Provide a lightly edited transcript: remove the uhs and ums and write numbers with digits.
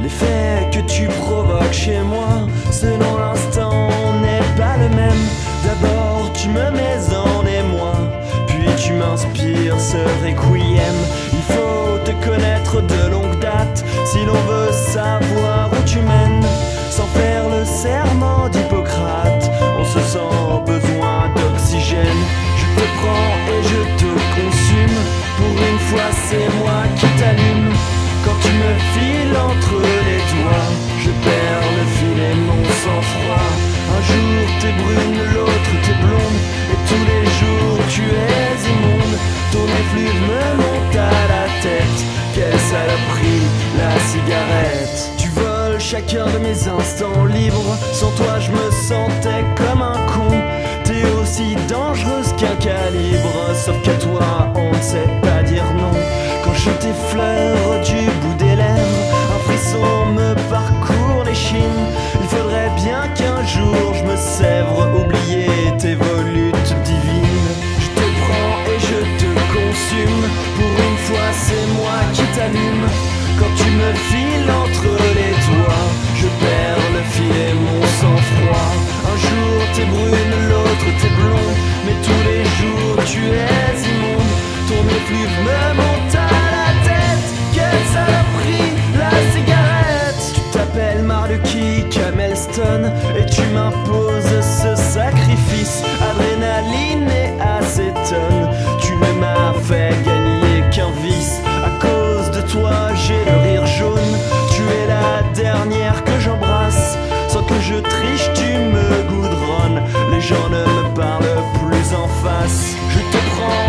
L'effet que tu provoques chez moi, selon l'instant, n'est pas le même. D'abord tu me mets en émoi, puis tu m'inspires ce requiem. Il faut te connaître de longue date si l'on veut savoir où tu mènes. Sans faire le serment d'Hippocrate, on se sent besoin d'oxygène. Je te prends et je te consume, pour une fois c'est moi qui t'allume. Quand tu me files entre les doigts, je perds le fil et mon sang-froid. Un jour t'es brune, l'autre t'es blonde, et tous les jours tu es immonde. Ton effluve me monte à la tête, quelle saloperie, la cigarette. Tu voles chacun de mes instants libres, sans toi je me sentais comme un con. T'es aussi dangereuse qu'un calibre, sauf que toi on ne sait pas dire non. Quand je t'effleure du bout des lèvres, un frisson me parcourt l'échine. Il faudrait bien qu'un jour je me sèvre, oublier tes volutes divines. Je te prends et je te consume, pour une fois c'est moi qui t'allume. Quand tu me files entre les doigts, je perds le fil et mon sang-froid. Un jour t'es brune, l'autre t'es blonde, mais tous les jours tu es immonde. Ton effluve me monte à la tête, quelle saloperie, la cigarette. Tu t'appelles Marluki Camelstone et tu m'imposes ce sacrifice. Adrénaline et acétone, tu ne m'as fait gagner qu'un vice. À cause de toi j'ai le rire jaune, tu es la dernière que j'embrasse. Sans que je triche tu me goudronnes, les gens ne me parlent plus en face. Je te prends